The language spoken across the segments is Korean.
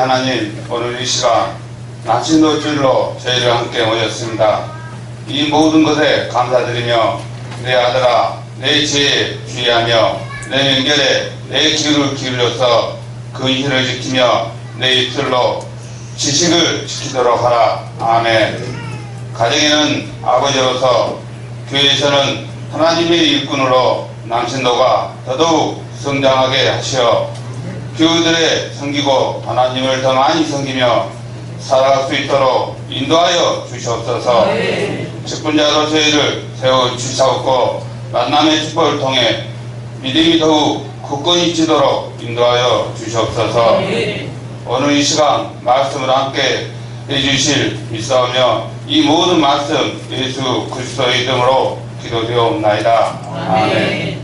하나님, 오늘 이 시간 남신도 주일로 저희를 함께 모였습니다. 이 모든 것에 감사드리며 내 아들아 내 지혜에 주의하며 내 명절에 내 귀를 기울여서 그 일을 지키며 내 입술로 지식을 지키도록 하라. 아멘. 가정에는 아버지로서 교회에서는 하나님의 일꾼으로 남신도가 더더욱 성장하게 하시어 교우들의 섬기고 하나님을 더 많이 섬기며 살아갈 수 있도록 인도하여 주시옵소서. 직분자로 저희를 세워주시옵고 만남의 축복을 통해 믿음이 더욱 굳건히 지도록 인도하여 주시옵소서. 오늘 이 시간 말씀을 함께 해주실 믿사오며 이 모든 말씀 예수 그리스도의 이름으로 기도되옵나이다. 아멘.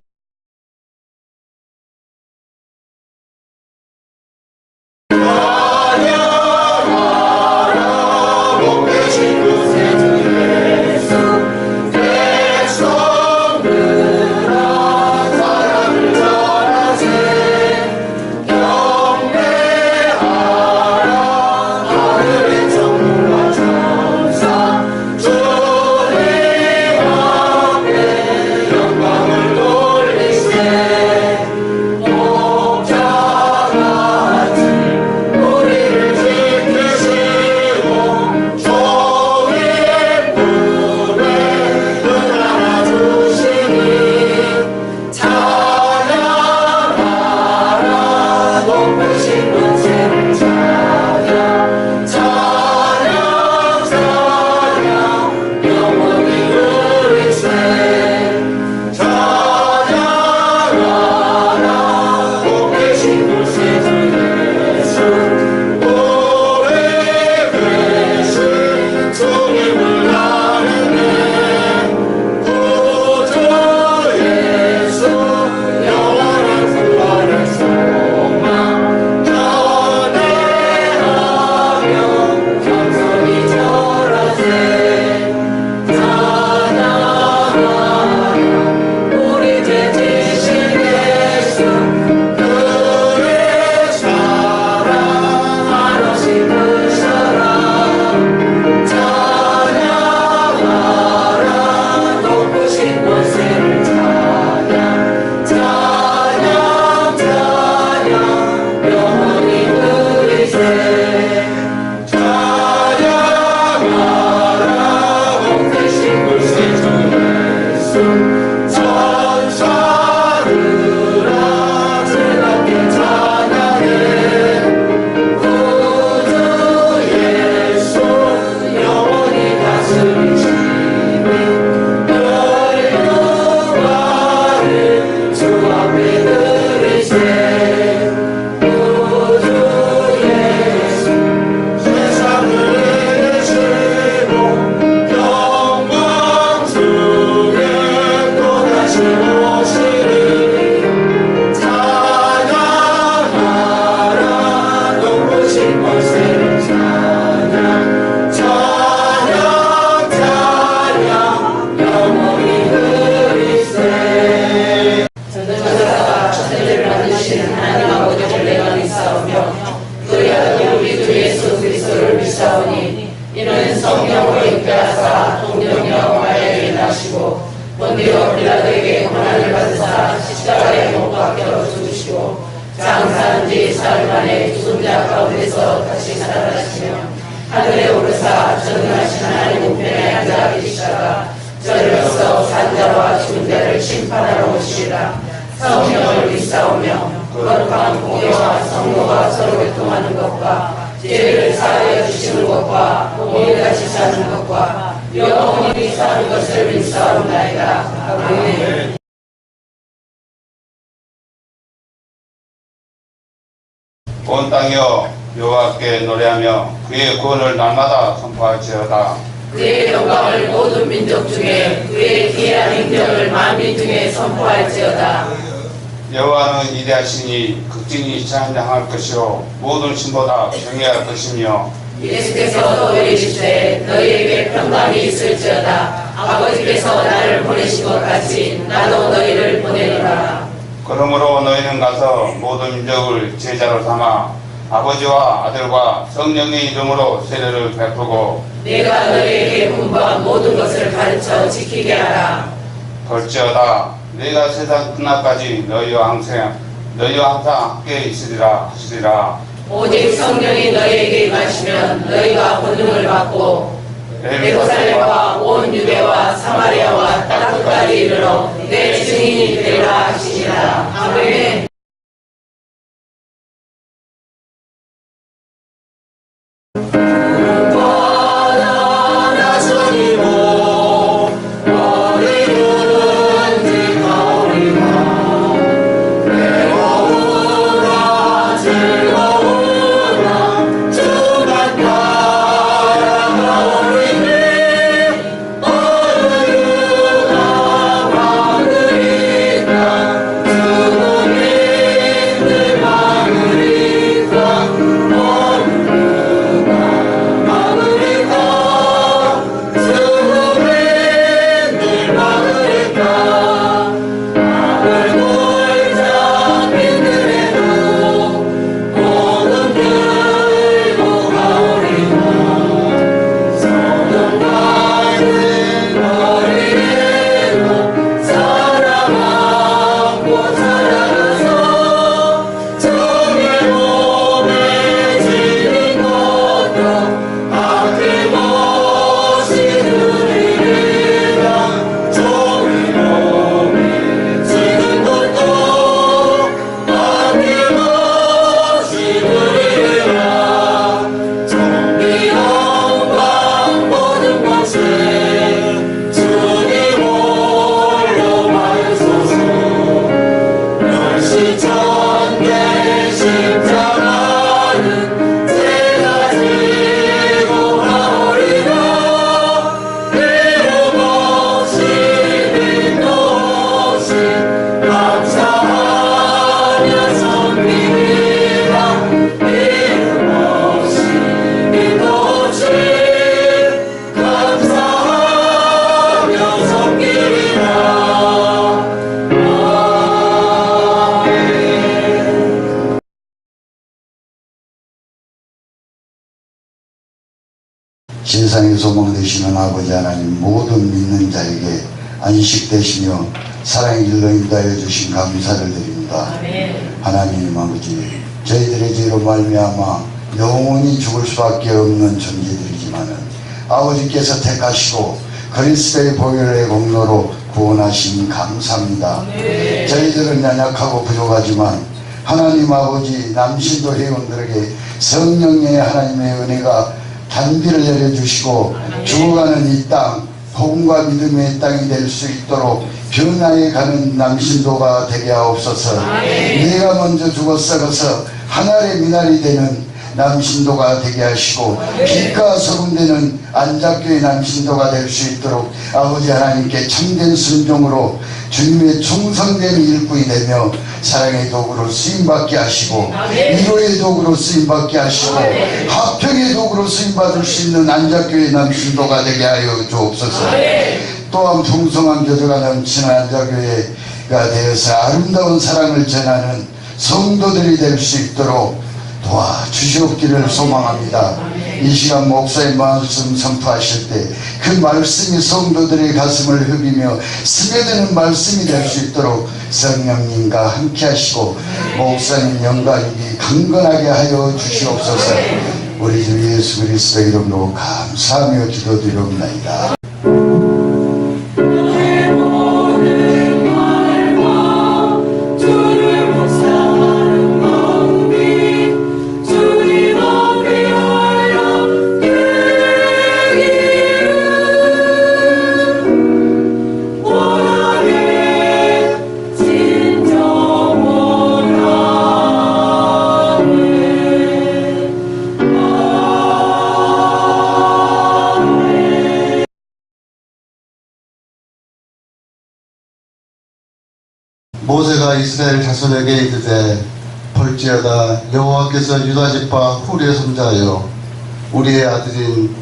이는 성령으로 인도하사 동정녀 마리아에게 나시고 본디오 빌라도에게 고난을 받으사 십자가에 못 박혀 죽으시고 장사한 지 사흘 만에 죽은 자 가운데서 다시 살아나시며 하늘에 오르사 전능하신 하나님 우편에 앉아 계시다가 저리로서 산자와 죽은 자를 심판하러 오시리라. 성령을 믿사오며 거룩한 공의와 성도가 서로 교통하는 것과 죄를 사하여 주시는 것과 공의를 다시 사는 것과 영원히 사는 것을 믿사옵나이다. 아멘. 온 땅이여 여호와께 노래하며 그의 구원을 날마다 선포할지어다. 그의 영광을 모든 민족 중에 그의 기이한 행적을 만민 중에 선포할지어다. 여호와는 위대하시니 극진히 찬양할 것이요 모든 신보다 경외할 것이며 예수께서 또 이르시되 너희에게 평강이 있을지어다. 아버지께서 나를 보내신 것 같이 나도 너희를 보내리라. 그러므로 너희는 가서 모든 민족을 제자로 삼아 아버지와 아들과 성령의 이름으로 세례를 베푸고 내가 너희에게 분부한 모든 것을 가르쳐 지키게 하라. 볼지어다 내가 세상 끝날까지 너희와 항상 함께 있으리라 하시리라. 오직 성령이 너희에게 임하시면 너희가 권능을 받고 예루살렘과 온 유대와 사마리아와 땅 끝까지 이르러 내 증인이 되리라 하시니라. 아멘. 세상의 소망 되시는 아버지 하나님, 모든 믿는 자에게 안식 되시며 사랑의 길로 인도하여 주신 감사를 드립니다. 아멘. 하나님 아버지, 저희들의 죄로 말미암아 영원히 죽을 수밖에 없는 존재들이지만은 아버지께서 택하시고 그리스도의 보혈의 공로로 구원하신 감사합니다. 저희들은 연약하고 부족하지만 하나님 아버지 남신도 회원들에게 성령의 하나님의 은혜가 단비를 내려주시고 죽어가는 이 땅, 복음과 믿음의 땅이 될 수 있도록 변화해 가는 남신도가 되게 하옵소서. 내가 먼저 죽어서서 하늘의 미나리 되는 남신도가 되게 하시고 빛과 소금 되는 안작교의 남신도가 될 수 있도록 아버지 하나님께 참된 순종으로 주님의 충성된 일꾼이 되며 사랑의 도구로 쓰임받게 하시고 위로의 도구로 쓰임받게 하시고 화평의 도구로 쓰임받을 수 있는 안작교의 남신도가 되게 하여 주옵소서. 또한 풍성한 교제가 넘치는 안작교회가 되어서 아름다운 사랑을 전하는 성도들이 될 수 있도록 도와주시옵기를 소망합니다. 이 시간 목사의 말씀 선포하실 때 그 말씀이 성도들의 가슴을 흡이며 스며드는 말씀이 될 수 있도록 성령님과 함께 하시고 목사님 영광이 강건하게 하여 주시옵소서. 우리 주 예수 그리스도 이름으로 감사하며 기도드리옵나이다. 모세가 이스라엘 자손에게 이르되 볼지어다 여호와께서 유다 지파 훌의 손자여 우리의 아들인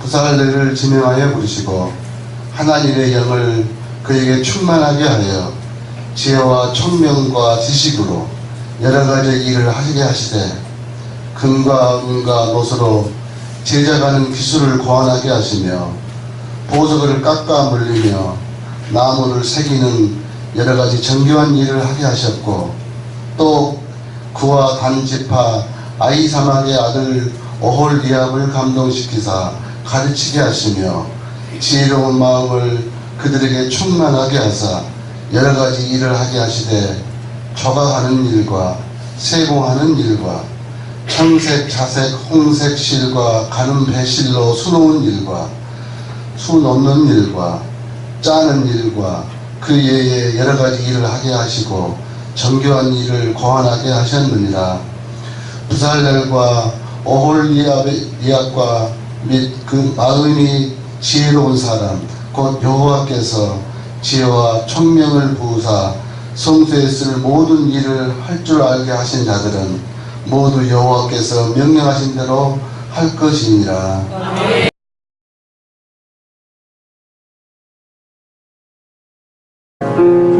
부살레를 지명하여 부르시고 하나님의 영을 그에게 충만하게 하여 지혜와 총명과 지식으로 여러 가지 일을 하시게 하시되 금과 은과 노소로 제작하는 기술을 고안하게 하시며 보석을 깎아 물리며 나무를 새기는 여러 가지 정교한 일을 하게 하셨고 또 그와 단지파 아이사막의 아들 오홀리압을 감동시키사 가르치게 하시며 지혜로운 마음을 그들에게 충만하게 하사 여러 가지 일을 하게 하시되 조각하는 일과 세공하는 일과 청색, 자색, 홍색 실과 가는 배실로 수놓은 일과 수 놓는 일과 짜는 일과 그 외에 여러 가지 일을 하게 하시고 정교한 일을 고안하게 하셨느니라. 부살렐과 오홀리압과 및 그 마음이 지혜로운 사람 곧 여호와께서 지혜와 총명을 부으사 성소에 쓸 모든 일을 할 줄 알게 하신 자들은 모두 여호와께서 명령하신 대로 할 것이니라.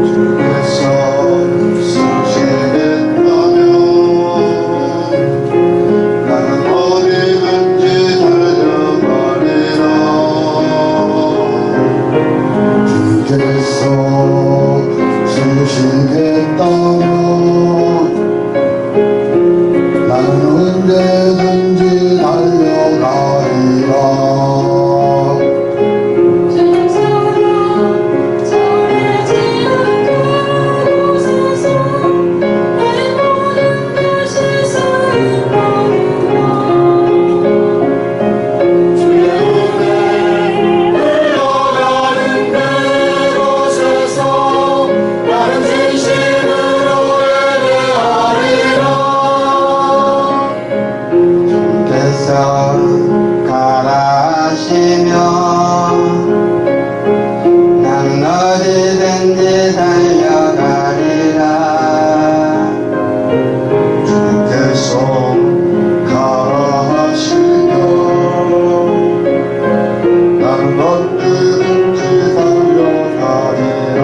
주께서 숨쉬겠다면 나는 어디든지 달려가리라. 주께서 숨쉬겠다면 나는 언제든지 달려가리라. 가라하시며 난 어디든지 달려가리라. 주께서 가라하시며 나는 어디든지 달려가리라.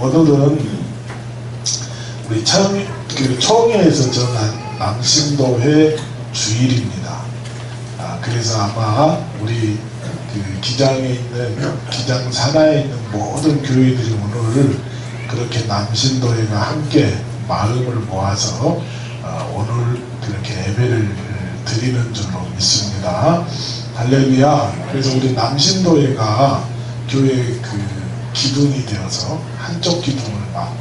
오늘은 우리 총회에서 정한 남신도회 주일입니다. 그래서 아마 우리 기장에 있는 기장 산하에 있는 모든 교회들이 오늘 그렇게 남신도회가 함께 마음을 모아서 오늘 그렇게 예배를 드리는 줄로 믿습니다. 할렐루야. 그래서 우리 남신도회가 교회 그 기둥이 되어서 한쪽 기둥을 막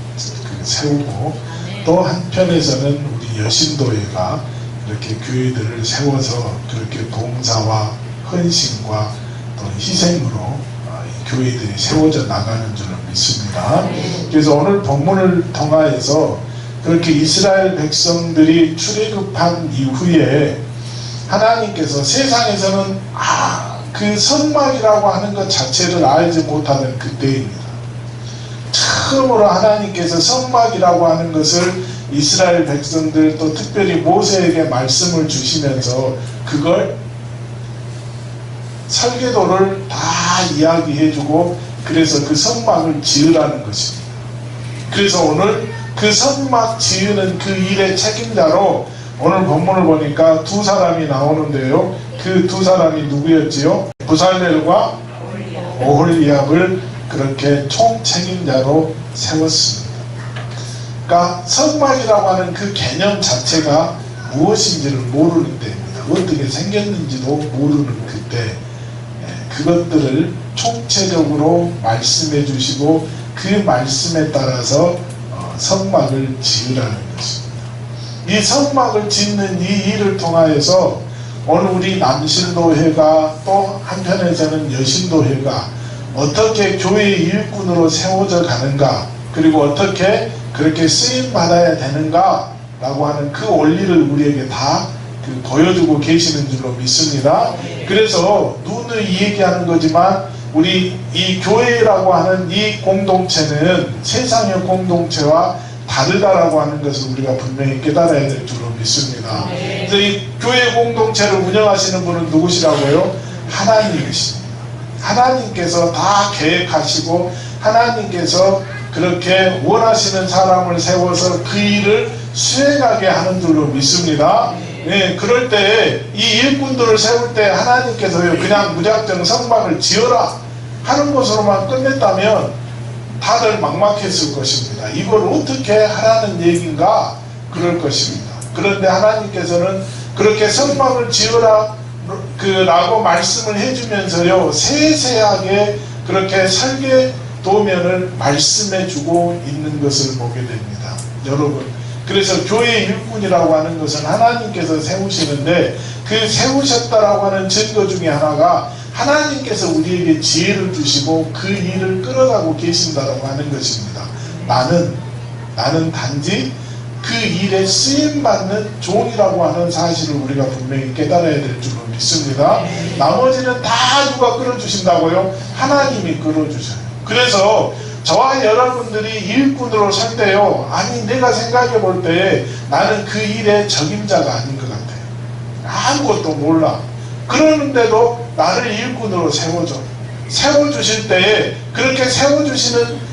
세우고, 또 한편에서는 우리 여신도회가 이렇게 교회들을 세워서 그렇게 봉사와 헌신과 또 희생으로 이 교회들이 세워져 나가는 줄을 믿습니다. 그래서 오늘 본문을 통하여서 그렇게 이스라엘 백성들이 출애굽한 이후에 하나님께서 세상에서는 그 선막이라고 하는 것 자체를 알지 못하는 그때입니다. 처음으로 하나님께서 선막이라고 하는 것을 이스라엘 백성들, 또 특별히 모세에게 말씀을 주시면서 그걸 설계도를 다 이야기해주고, 그래서 그 선막을 지으라는 것입니다. 그래서 오늘 그 선막 지으는 그 일의 책임자로 오늘 본문을 보니까 두 사람이 나오는데요. 그 두 사람이 누구였지요? 부살렐과 오홀리압을 그렇게 총책임자로 세웠습니다. 그러니까 선막이라고 하는 그 개념 자체가 무엇인지를 모르는 때입니다. 어떻게 생겼는지도 모르는 그때 그것들을 총체적으로 말씀해 주시고 그 말씀에 따라서 성막을 지으라는 것입니다. 이 성막을 짓는 이 일을 통하여서 오늘 우리 남신도회가, 또 한편에서는 여신도회가 어떻게 교회의 일꾼으로 세워져 가는가, 그리고 어떻게 그렇게 쓰임 받아야 되는가 라고 하는 그 원리를 우리에게 다 보여주고 계시는 줄로 믿습니다. 그래서 누누이 얘기하는 거지만 우리 이 교회라고 하는 이 공동체는 세상의 공동체와 다르다라고 하는 것을 우리가 분명히 깨달아야 될 줄로 믿습니다. 그래서 이 교회 공동체를 운영하시는 분은 누구시라고요? 하나님이십니다. 하나님께서 다 계획하시고 하나님께서 그렇게 원하시는 사람을 세워서 그 일을 수행하게 하는 줄로 믿습니다. 네, 그럴 때 이 일꾼들을 세울 때 하나님께서요 그냥 무작정 성막을 지어라 하는 것으로만 끝냈다면 다들 막막했을 것입니다. 이걸 어떻게 하라는 얘기인가 그럴 것입니다. 그런데 하나님께서는 그렇게 성막을 지어라 라고 말씀을 해주면서요 세세하게 그렇게 설계도면을 말씀해 주고 있는 것을 보게 됩니다. 여러분, 그래서 교회 일꾼이라고 하는 것은 하나님께서 세우시는데 그 세우셨다라고 하는 증거 중에 하나가 하나님께서 우리에게 지혜를 주시고 그 일을 끌어가고 계신다라고 하는 것입니다. 나는 단지 그 일에 쓰임받는 종이라고 하는 사실을 우리가 분명히 깨달아야 될 줄로 믿습니다. 나머지는 다 누가 끌어주신다고요? 하나님이 끌어주셔요. 그래서 저와 여러분들이 일꾼으로 설 때요, 아니 내가 생각해 볼 때 나는 그 일의 적임자가 아닌 것 같아요. 아무것도 몰라. 그러는데도 나를 일꾼으로 세워주실 때에 그렇게 세워주시는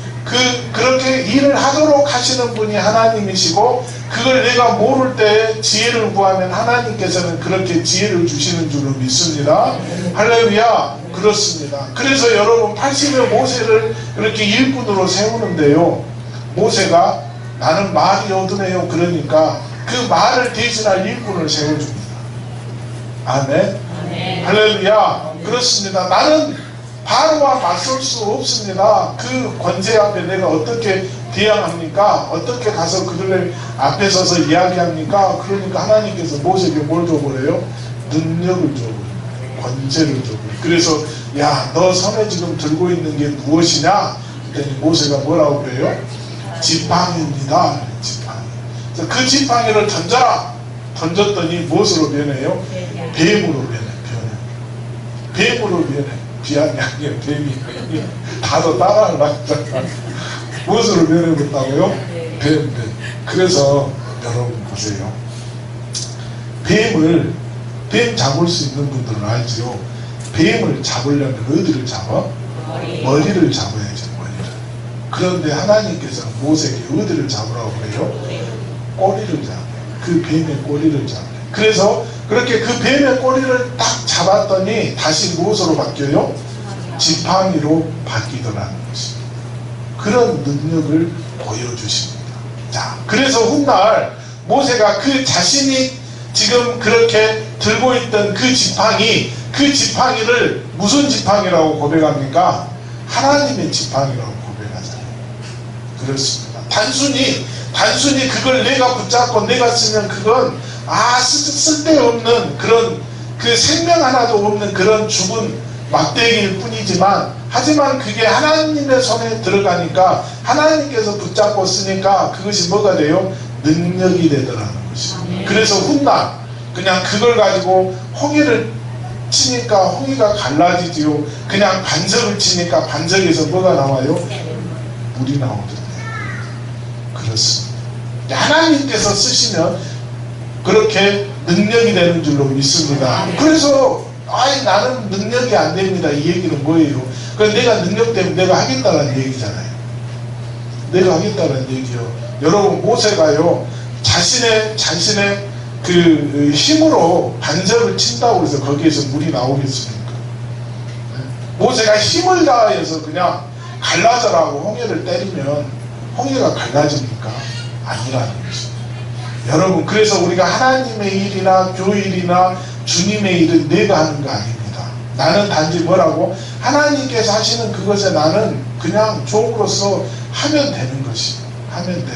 그렇게 일을 하도록 하시는 분이 하나님이시고, 그걸 내가 모를 때 지혜를 구하면 하나님께서는 그렇게 지혜를 주시는 줄로 믿습니다. 할렐루야. 그렇습니다. 그래서 여러분 80여 모세를 그렇게 일꾼으로 세우는데요, 모세가 나는 말이 어두네요 그러니까 그 말을 대신할 일꾼을 세워줍니다. 아멘. 할렐루야. 그렇습니다. 나는 바로와 맞설 수 없습니다. 그 권세 앞에 내가 어떻게 대항합니까? 어떻게 가서 그들 앞에 서서 이야기합니까? 그러니까 하나님께서 모세에게 뭘 줘버려요? 능력을 줘버려요. 권세를 줘버려요. 그래서 야, 너 손에 지금 들고 있는 게 무엇이냐? 그랬더니 모세가 뭐라고 그래요? 지팡이입니다. 지팡이. 그래서 그 지팡이를 던져라. 던졌더니 무엇으로 변해요? 뱀으로 변해요. 뱀으로 변해요. 비양이 아니에요. 뱀이 다도 따라하려고 무엇으로 변해버렸다고요? 뱀. 그래서 여러분 보세요. 뱀 잡을 수 있는 분들은 알지요. 뱀을 잡으려면 어디를 잡아? 머리를 잡아야죠. 머리를. 그런데 하나님께서는 모세에게 어디를 잡으라고 그래요? 꼬리를 잡아요. 그 뱀의 꼬리를 잡아요. 그래서 그렇게 그 뱀의 꼬리를 딱 잡았더니 다시 무엇으로 바뀌어요? 지팡이로 바뀌더라는 것입니다. 그런 능력을 보여주십니다. 자, 그래서 훗날 모세가 그 자신이 지금 그렇게 들고 있던 그 지팡이를 무슨 지팡이라고 고백합니까? 하나님의 지팡이라고 고백하잖아요. 그렇습니다. 단순히 그걸 내가 붙잡고 내가 쓰면 그건 쓸데없는 그런 그 생명 하나도 없는 그런 죽은 막대기일 뿐이지만, 하지만 그게 하나님의 손에 들어가니까 하나님께서 붙잡고 쓰니까 그것이 뭐가 돼요? 능력이 되더라는 것이죠. 그래서 훗날 그냥 그걸 가지고 홍해를 치니까 홍해가 갈라지지요. 그냥 반석을 치니까 반석에서 뭐가 나와요? 물이 나오거든요. 그렇습니다. 하나님께서 쓰시면 그렇게 능력이 되는 줄로 믿습니다. 그래서 나는 능력이 안 됩니다, 이 얘기는 뭐예요? 그래서 내가 능력 때문에 내가 하겠다는 얘기잖아요. 내가 하겠다는 얘기요. 여러분, 모세가요 자신의 그 힘으로 반석을 친다고 해서 거기에서 물이 나오겠습니까? 모세가 힘을 다해서 그냥 갈라져라고 홍해를 때리면 홍해가 갈라집니까? 아니라는 것입니다. 여러분, 그래서 우리가 하나님의 일이나 교회 일이나 주님의 일은 내가 하는 거 아닙니다. 나는 단지 뭐라고? 하나님께서 하시는 그것에 나는 그냥 종으로서 하면 되는 것이에요. 하면 돼.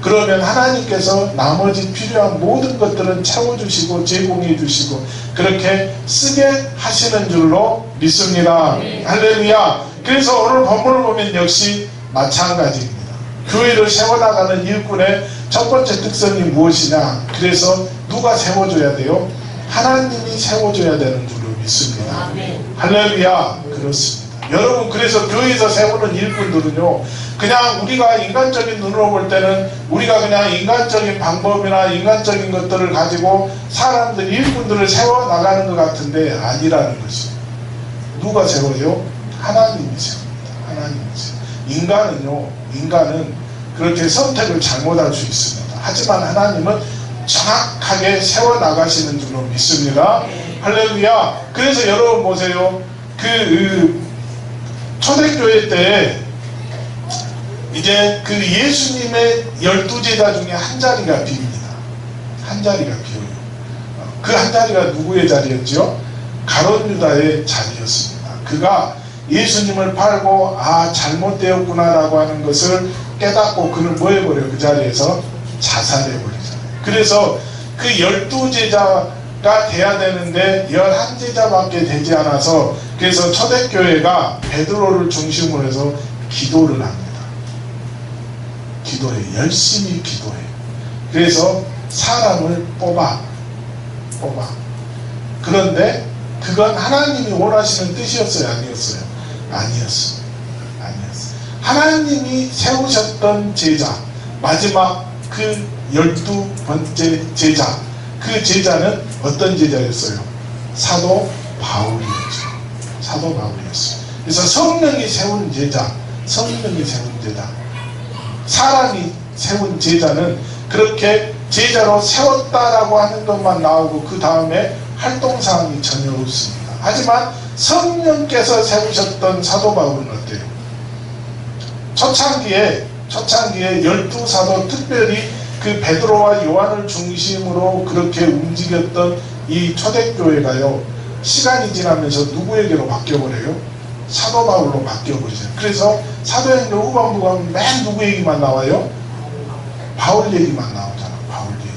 그러면 하나님께서 나머지 필요한 모든 것들은 채워주시고 제공해 주시고 그렇게 쓰게 하시는 줄로 믿습니다. 할렐루야. 그래서 오늘 본문을 보면 역시 마찬가지입니다. 교회를 세워나가는 일꾼의 첫 번째 특성이 무엇이냐? 그래서 누가 세워줘야 돼요? 하나님이 세워줘야 되는 줄로 믿습니다. 할렐루야. 그렇습니다. 여러분, 그래서 교회에서 세우는 일꾼들은요, 그냥 우리가 인간적인 눈으로 볼 때는 우리가 그냥 인간적인 방법이나 인간적인 것들을 가지고 사람들, 일꾼들을 세워나가는 것 같은데 아니라는 것이에요. 누가 세워요? 하나님이 세웁니다. 하나님이 세워요. 인간은 그렇게 선택을 잘못할 수 있습니다. 하지만 하나님은 정확하게 세워나가시는 줄로 믿습니다. 할렐루야. 그래서 여러분 보세요. 초대교회 때 이제 그 예수님의 12제자 중에 한 자리가 빕니다. 한 자리가 비어요. 그 한 자리가 누구의 자리였죠? 가룟 유다의 자리였습니다. 그가 예수님을 팔고 잘못되었구나 라고 하는 것을 깨닫고 그는 뭐 해버려요? 그 자리에서 자살해버리잖아요. 그래서 그 12제자가 돼야 되는데 11제자밖에 되지 않아서, 그래서 초대교회가 베드로를 중심으로 해서 기도를 합니다. 기도해. 열심히 기도해. 그래서 사람을 뽑아. 그런데 그건 하나님이 원하시는 뜻이었어요? 아니었어요? 아니었어요. 하나님이 세우셨던 제자, 마지막 그 12번째 제자, 그 제자는 어떤 제자였어요? 사도 바울이었죠. 사도 바울이었어요. 그래서 성령이 세운 제자, 사람이 세운 제자는 그렇게 제자로 세웠다라고 하는 것만 나오고 그 다음에 활동사항이 전혀 없습니다. 하지만 성령께서 세우셨던 사도 바울은 어때요? 초창기에 12사도, 특별히 그 베드로와 요한을 중심으로 그렇게 움직였던 이 초대교회가요, 시간이 지나면서 누구에게로 바뀌어버려요? 사도 바울로 바뀌어버리죠. 그래서 사도행전 후반부 가면 맨 누구 얘기만 나와요? 바울 얘기만 나오잖아. 바울 얘기.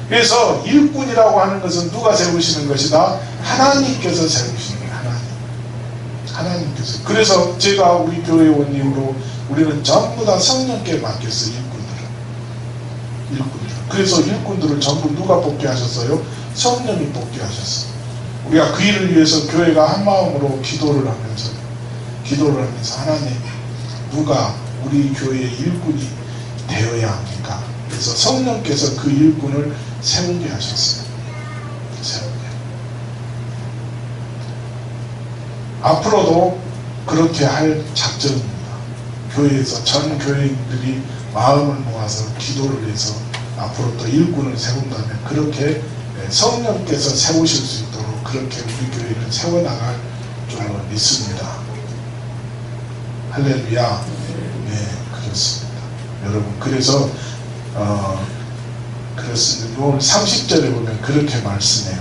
그래서 일꾼이라고 하는 것은 누가 세우시는 것이다? 하나님께서 세우시는 거예요. 하나님께서. 그래서 제가 우리 교회 원님으로 우리는 전부 다 성령께 맡겼어요. 일꾼들. 그래서 일꾼들을 전부 누가 뽑게 하셨어요? 성령이 뽑게 하셨어요. 우리가 그 일을 위해서 교회가 한 마음으로 기도를 하면서 하나님, 누가 우리 교회의 일꾼이 되어야 합니까? 그래서 성령께서 그 일꾼을 세우게 하셨어요. 앞으로도 그렇게 할 작정입니다. 교회에서 전 교회인들이 마음을 모아서 기도를 해서 앞으로 또 일꾼을 세운다면 그렇게 성령께서 세우실 수 있도록 그렇게 우리 교회를 세워나갈 줄로 믿습니다. 할렐루야. 네, 그렇습니다. 여러분, 그래서 그렇습니다. 오늘 30절에 보면 그렇게 말씀해요.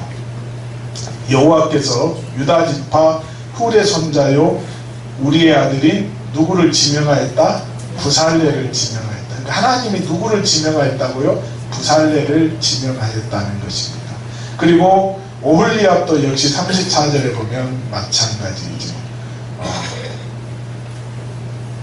여호와께서 유다 지파 훌의 손자요 우리의 아들인 누구를 지명하였다? 부살레를 지명하였다. 그러니까 하나님이 누구를 지명하였다고요? 부살레를 지명하였다는 것입니다. 그리고 오홀리압도 역시 34절에 보면 마찬가지이죠.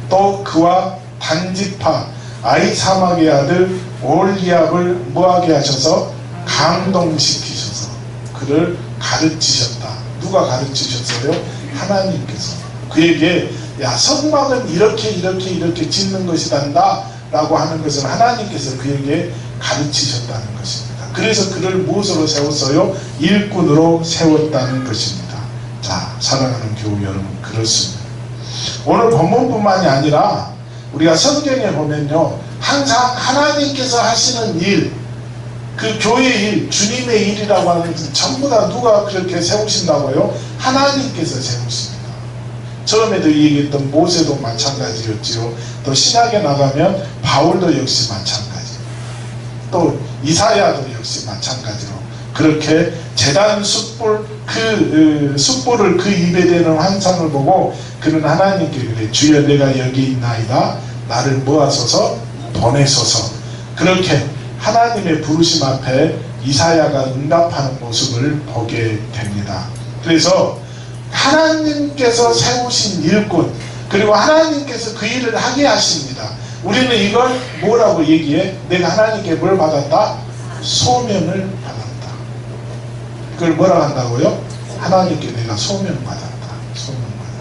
또 그와 단지파 아히사막의 아들 오홀리압을 뭐하게 하셔서 감동시키셔서 그를 가르치셨다. 누가 가르치셨어요? 하나님께서 그에게 야 성막은 이렇게 짓는 것이단다 라고 하는 것은 하나님께서 그에게 가르치셨다는 것입니다. 그래서 그를 무엇으로 세웠어요? 일꾼으로 세웠다는 것입니다. 자, 사랑하는 교우 여러분, 그렇습니다. 오늘 본문뿐만이 아니라 우리가 성경에 보면요, 항상 하나님께서 하시는 일, 그 교회 일, 주님의 일이라고 하는 것은 전부 다 누가 그렇게 세우신다고요? 하나님께서 세우십니다. 처음에도 얘기했던 모세도 마찬가지였지요. 또 신약에 나가면 바울도 역시 마찬가지. 또 이사야도 역시 마찬가지로 그렇게 제단 숯불 숯불을 그 입에 대는 환상을 보고 그는 하나님께 그래 주여 내가 여기 있나이다 나를 모아소서 보내소서 그렇게 하나님의 부르심 앞에 이사야가 응답하는 모습을 보게 됩니다. 그래서 하나님께서 세우신 일꾼 그리고 하나님께서 그 일을 하게 하십니다. 우리는 이걸 뭐라고 얘기해? 내가 하나님께 뭘 받았다? 소명을 받았다. 그걸 뭐라고 한다고요? 하나님께 내가 소명받았다. 소명받았다.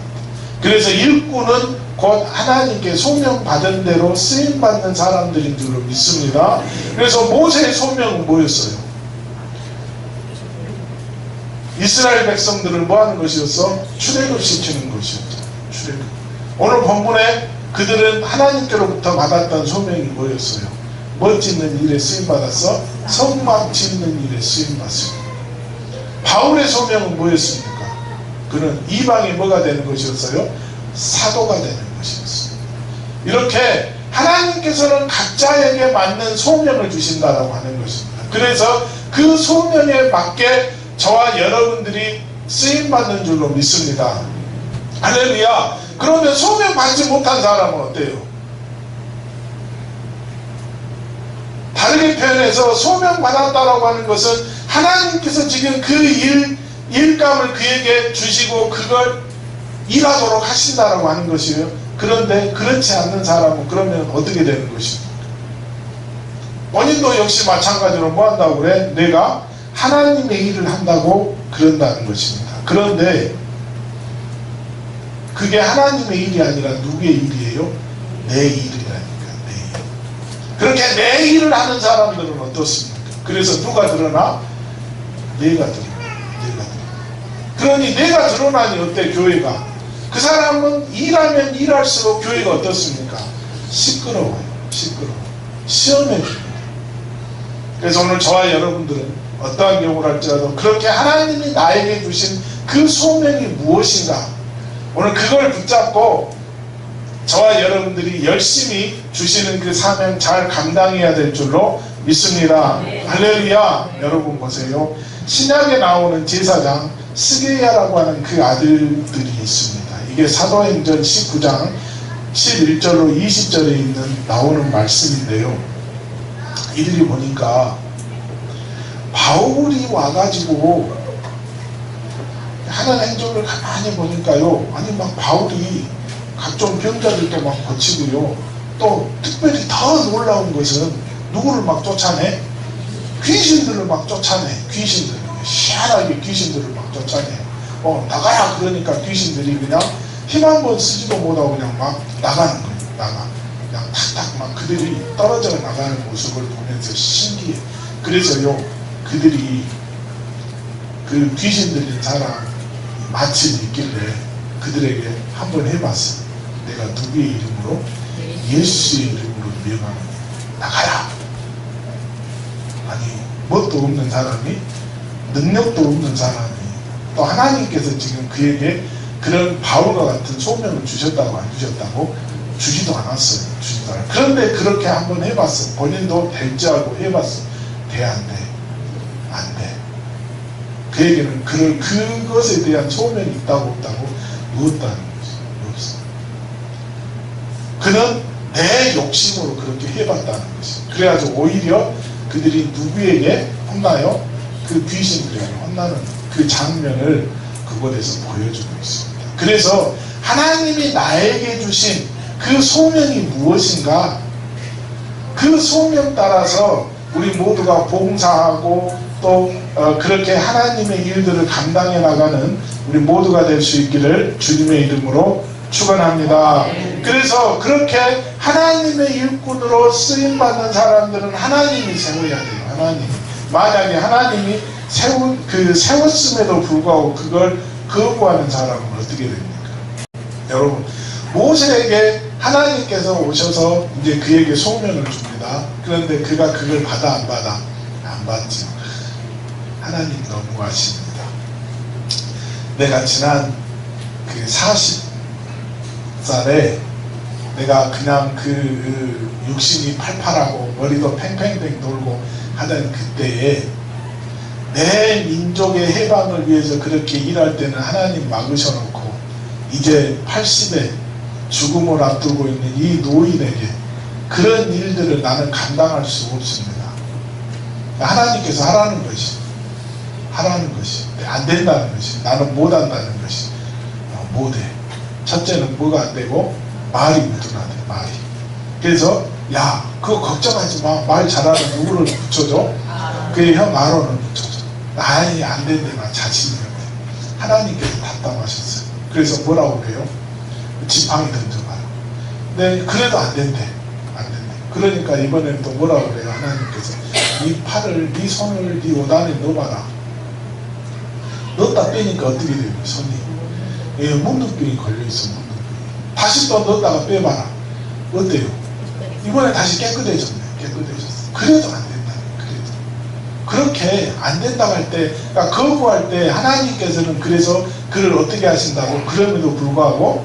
그래서 일꾼은 곧 하나님께 소명받은 대로 쓰임받는 사람들인 줄로 믿습니다. 그래서 모세의 소명은 뭐였어요? 이스라엘 백성들을 뭐하는 것이었어? 출애굽시키는 것이었죠. 출애굽. 오늘 본문에 그들은 하나님께로부터 받았던 소명이 뭐였어요? 뭐 짓는 일에 쓰임받았어? 성막 짓는 일에 쓰임받습니다. 바울의 소명은 뭐였습니까? 그는 이방에 뭐가 되는 것이었어요? 사도가 되는 것이었어요. 이렇게 하나님께서는 각자에게 맞는 소명을 주신다라고 하는 것입니다. 그래서 그 소명에 맞게 저와 여러분들이 쓰임받는 줄로 믿습니다. 할렐루야. 그러면 소명 받지 못한 사람은 어때요? 다르게 표현해서 소명 받았다라고 하는 것은 하나님께서 지금 그 일감을 그에게 주시고 그걸 일하도록 하신다라고 하는 것이에요. 그런데 그렇지 않는 사람은 그러면 어떻게 되는 것입니까? 본인도 역시 마찬가지로 뭐 한다고 그래? 내가 하나님의 일을 한다고 그런다는 것입니다. 그런데 그게 하나님의 일이 아니라 누구의 일이에요? 내 일이라니까. 내 일. 그렇게 내 일을 하는 사람들은 어떻습니까? 그래서 누가 드러나? 내가 드러나. 내가 드러나. 그러니 내가 드러나니 어때? 교회가. 그 사람은 일하면 일할수록 교회가 어떻습니까? 시끄러워요. 시끄러워. 시험해줍니다. 그래서 오늘 저와 여러분들은 어떠한 경우를 할지라도 그렇게 하나님이 나에게 주신 그 소명이 무엇인가? 오늘 그걸 붙잡고 저와 여러분들이 열심히 주시는 그 사명 잘 감당해야 될 줄로 믿습니다. 할렐루야. 여러분 보세요. 신약에 나오는 제사장 스게야라고 하는 그 아들들이 있습니다. 이게 사도행전 19장 11절로 20절에 나오는 말씀인데요. 이들이 보니까 바울이 와가지고 하는 행동을 가만히 보니까요. 아니 막 바울이 각종 병자들도 막 고치고요. 또 특별히 더 놀라운 것은 누구를 막 쫓아내? 귀신들을 막 쫓아내. 귀신들. 희한하게 귀신들을 막 쫓아내. 나가라 그러니까 귀신들이 그냥 힘 한 번 쓰지도 못하고 그냥 막 나가는 거예요. 나가. 그냥 탁탁 막 그들이 떨어져 나가는 모습을 보면서 신기해. 그래서요. 그들이 그 귀신 들린 사람 마침이 있길래 그들에게 한번 해봤어. 내가 누구의 이름으로? 예수의 이름으로 명하노니 나가라. 아니 뭣도 없는 사람이 능력도 없는 사람이 또 하나님께서 지금 그에게 그런 바울과 같은 소명을 주셨다고 안 주셨다고? 주지도 않았어요. 주지도 않았어요. 그런데 그렇게 한번 해봤어. 본인도 될지 알고 해봤어. 돼 안 돼? 안 돼. 그에게는 그것에 대한 소명이 있다고 없다고? 없다는 거지. 없어. 그는 내 욕심으로 그렇게 해봤다는 것이. 그래가지고 오히려 그들이 누구에게 혼나요? 그 귀신들에게 혼나는 그 장면을 그곳에서 보여주고 있습니다. 그래서 하나님이 나에게 주신 그 소명이 무엇인가? 그 소명 따라서 우리 모두가 봉사하고 또 그렇게 하나님의 일들을 감당해 나가는 우리 모두가 될 수 있기를 주님의 이름으로 축원합니다. 그래서 그렇게 하나님의 일꾼으로 쓰임받는 사람들은 하나님이 세워야 돼요. 하나님. 만약에 하나님이 세웠음에도 불구하고 그걸 거부하는 사람은 어떻게 됩니까? 여러분, 모세에게 하나님께서 오셔서 이제 그에게 소명을 줍니다. 그런데 그가 그걸 받아 안 받아? 안 받죠. 하나님 너무하십니다. 내가 지난 그 40살에 내가 그냥 그 육신이 팔팔하고 머리도 팽팽팽 돌고 하던 그때에 내 민족의 해방을 위해서 그렇게 일할 때는 하나님 막으셔놓고 이제 80에 죽음을 앞두고 있는 이 노인에게 그런 일들을 나는 감당할 수 없습니다. 하나님께서 하라는 것이 안 된다는 것이, 나는 못한다는 것이 못해. 첫째는 뭐가 안 되고 말이 무둔하대. 말이. 그래서 야 그거 걱정하지 마. 말 잘하는 누구를 붙여줘? 그의 형 아론을 붙여줘. 아니 안 된대. 나 자신이 없대. 하나님께서 답답하셨어요. 그래서 뭐라고 그래요? 지팡이 던져봐라. 네, 그래도 안 된대. 안 된대. 그러니까 이번에는 또 뭐라고 그래요? 하나님께서 네 팔을, 네 손을 네 옷 안에 넣어봐라. 넣었다 빼니까 어떻게 돼요? 손이 문둥병이 걸려있어. 문둥병이. 다시 또 넣었다가 빼봐라. 어때요? 이번에 다시 깨끗해졌네. 깨끗해졌어. 그래도 안 된다. 그래도 그렇게 안 된다고 할 때, 그러니까 거부할 때 하나님께서는 그래서 그를 어떻게 하신다고? 그럼에도 불구하고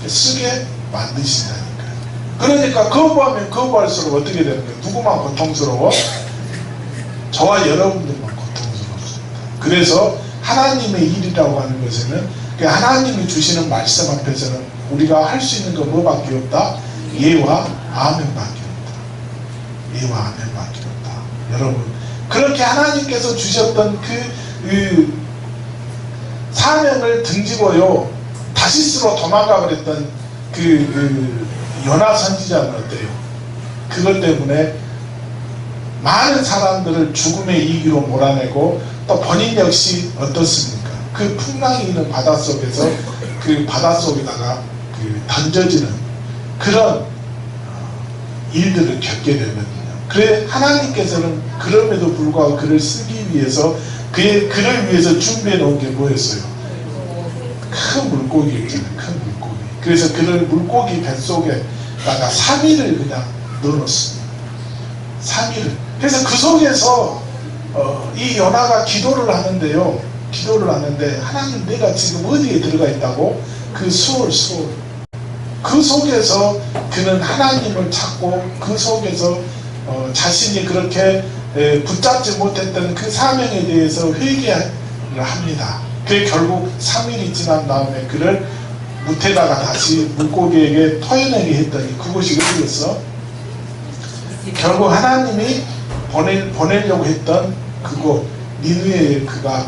쓰게 만드신다니까요. 그러니까 거부하면 거부할수록 어떻게 되는 거예요? 누구만 고통스러워? 저와 여러분들만 고통스럽습니다. 그래서 하나님의 일이라고 하는 것에는 하나님이 주시는 말씀 앞에서는 우리가 할 수 있는 건 뭐밖에 없다? 예와 아멘밖에 없다. 예와 아멘밖에 없다. 여러분, 그렇게 하나님께서 주셨던 그 사명을 등지고요 다시스로 도망가 버렸던 그 요나 선지자는 어때요? 그것 때문에 많은 사람들을 죽음의 이기로 몰아내고 또 본인 역시 어떻습니까? 그 풍랑이 있는 바닷속에서 그 바닷속에다가 그 던져지는 그런 일들을 겪게 되거든요. 그래 하나님께서는 그럼에도 불구하고 그를 쓰기 위해서 그를 위해서 준비해 놓은 게 뭐였어요? 큰 물고기 있잖아요. 큰 물고기. 그래서 그를 물고기 뱃속에다가 3일을 그냥 넣어놓습니다. 3일을. 그래서 그 속에서 이 요나가 기도를 하는데요. 기도를 하는데 하나님 내가 지금 어디에 들어가 있다고? 그 수월. 그 속에서 그는 하나님을 찾고 그 속에서 자신이 그렇게 붙잡지 못했던 그 사명에 대해서 회개를 합니다. 그게 결국 3일이 지난 다음에 그를 무태다가 다시 물고기에게 토해내게 했더니 그것이 어디였어? 결국 하나님이 보내려고 했던 그곳 니느웨에 그가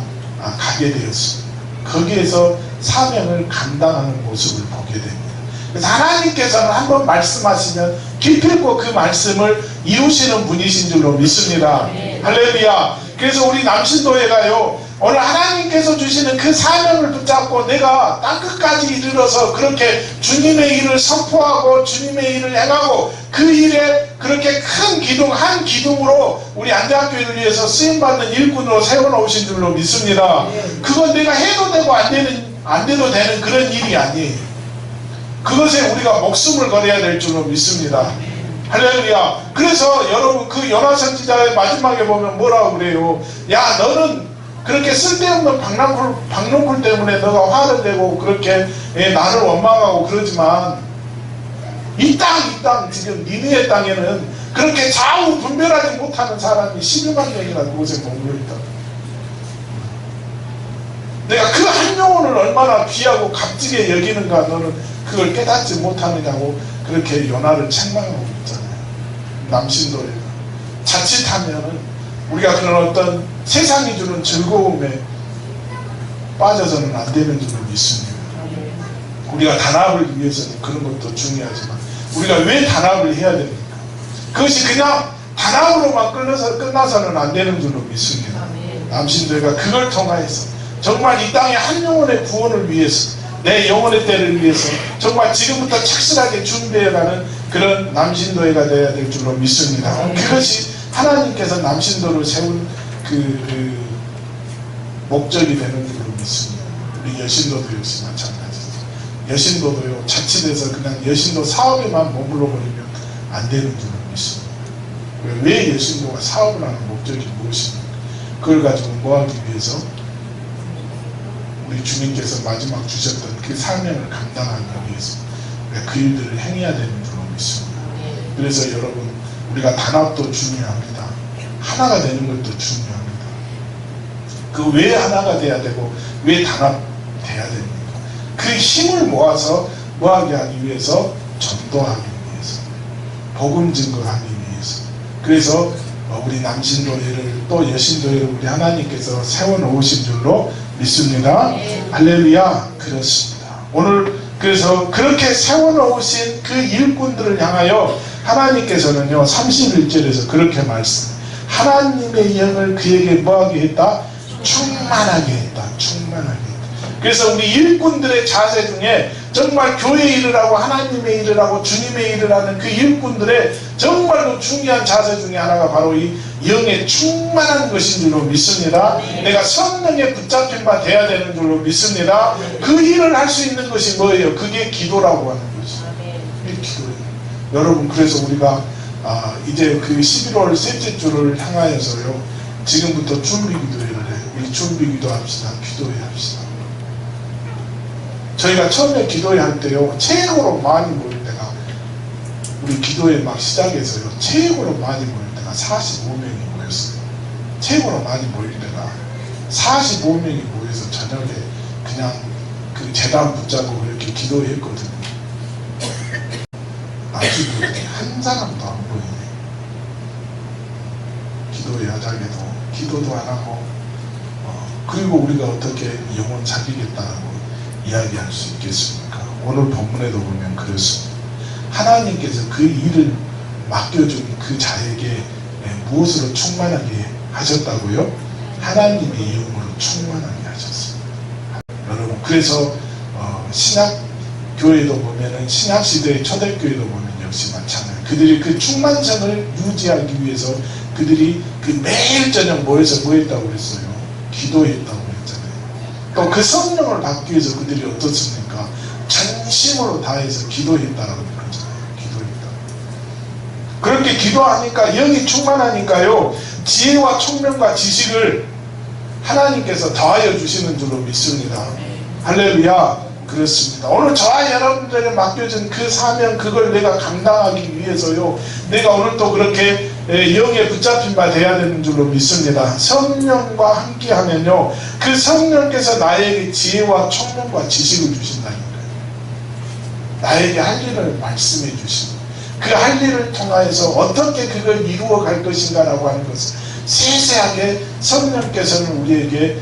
가게 되었습니다. 거기에서 사명을 감당하는 모습을 보게 됩니다. 그래서 하나님께서는 한번 말씀하시면 기필코 그 말씀을 이루시는 분이신 줄로 믿습니다. 할렐루야. 그래서 우리 남신도회가요 오늘 하나님께서 주시는 그 사명을 붙잡고 내가 땅끝까지 이르러서 그렇게 주님의 일을 선포하고 주님의 일을 행하고 그 일에 그렇게 큰 기둥 한 기둥으로 우리 안대학교를 위해서 쓰임받는 일꾼으로 세워놓으신 줄로 믿습니다. 그건 내가 해도 되고 안 돼도 되는 그런 일이 아니에요. 그것에 우리가 목숨을 걸어야 될 줄로 믿습니다. 할렐루야. 그래서 여러분 그 요나 선지자의 마지막에 보면 뭐라고 그래요? 야 너는 그렇게 쓸데없는 박농쿨 때문에 너가 화를 내고 그렇게 나를 원망하고 그러지만 이 땅 지금 니느웨 땅에는 그렇게 좌우 분별하지 못하는 사람이 12만 명이나 그곳에 머물러 있다. 내가 그 한 영혼을 얼마나 귀하고 값지게 여기는가 너는 그걸 깨닫지 못하느냐고 그렇게 요나를 책망하고 있잖아요. 남신도에 자칫하면은 우리가 그런 어떤 세상이 주는 즐거움에 빠져서는 안 되는 줄을 믿습니다. 우리가 단합을 위해서는 그런 것도 중요하지만 우리가 왜 단합을 해야 됩니까? 그것이 그냥 단합으로만 끝나서는 안 되는 줄로 믿습니다. 남신도회가 그걸 통하여서 정말 이 땅의 한 영혼의 구원을 위해서 내 영혼의 때를 위해서 정말 지금부터 착실하게 준비해가는 그런 남신도회가 되어야 될 줄로 믿습니다. 그것이 하나님께서 남신도를 세운 그 목적이 되는 줄로 믿습니다. 우리 여신도도 역시 마찬가지죠. 여신도도요, 자칫해서 그냥 여신도 사업에만 머물러 버리면 안 되는 줄로 믿습니다. 왜 여신도가 사업을 하는 목적이 무엇입니까? 그걸 가지고 뭐하기 위해서 우리 주님께서 마지막 주셨던 그 사명을 감당하기 위해서 그 일들을 행해야 되는 줄로 믿습니다. 그래서 여러분, 우리가 단합도 중요합니다. 하나가 되는 것도 중요합니다. 그 왜 하나가 돼야 되고 왜 단합돼야 됩니까? 그 힘을 모아서 뭐하게 하기 위해서? 전도하기 위해서, 복음 증거하기 위해서. 그래서 우리 남신도회를 또 여신도회를 우리 하나님께서 세워놓으신 줄로 믿습니다. 할렐루야. 그렇습니다. 오늘 그래서 그렇게 세워놓으신 그 일꾼들을 향하여 하나님께서는요 31절에서 그렇게 말씀, 하나님의 영을 그에게 뭐하게 했다? 충만하게 했다. 충만하게 했다. 그래서 우리 일꾼들의 자세 중에 정말 교회 일을 하고 하나님의 일을 하고 주님의 일을 하는 그 일꾼들의 정말로 중요한 자세 중에 하나가 바로 이 영에 충만한 것인 줄로 믿습니다. 내가 성령에 붙잡힌 바 돼야 되는 줄로 믿습니다. 그 일을 할 수 있는 것이 뭐예요? 그게 기도라고 하는 것이죠. 그게 기도예요. 여러분, 그래서 우리가 이제 그 11월 셋째 주를 향하여서요 지금부터 준비 기도회를 해요. 우리 준비 기도합시다. 기도회 합시다. 저희가 처음에 기도회 할 때요 최고로 많이 모일 때가 우리 기도회 막 시작해서요 최고로 많이 모일 때가 45명이 모였어요. 최고로 많이 모일 때가 45명이 모여서 저녁에 그냥 그 제단 붙잡고 이렇게 기도했거든요. 아직도 한 사람도 안 보이네. 기도회 하자게도 기도도 안 하고 그리고 우리가 어떻게 영혼 살리겠다고 이야기할 수 있겠습니까? 오늘 본문에도 보면 그렇습니다. 하나님께서 그 일을 맡겨준 그 자에게 무엇으로 충만하게 하셨다고요? 하나님의 영으로 충만하게 하셨습니다. 여러분, 그래서 신약 교회도 보면은 신약 시대의 초대교회도 보면 역시 마찬가지. 그들이 그 충만성을 유지하기 위해서 그들이 그 매일 저녁 모여서 뭐 했다고 그랬어요? 기도했다고. 또 그 성령을 받기 위해서 그들이 어떻습니까? 전심으로 다해서 기도했다라고 그러잖아요. 기도했다. 그렇게 기도하니까 영이 충만하니까요 지혜와 총명과 지식을 하나님께서 더하여 주시는 줄로 믿습니다. 할렐루야. 그렇습니다. 오늘 저와 여러분들에게 맡겨진 그 사명, 그걸 내가 감당하기 위해서요 내가 오늘 또 그렇게 영에 붙잡힌 바 돼야 되는 줄로 믿습니다. 성령과 함께 하면요 그 성령께서 나에게 지혜와 총명과 지식을 주신다니까요. 나에게 할 일을 말씀해 주시고 그 할 일을 통하여서 어떻게 그걸 이루어 갈 것인가 라고 하는 것을 세세하게 성령께서는 우리에게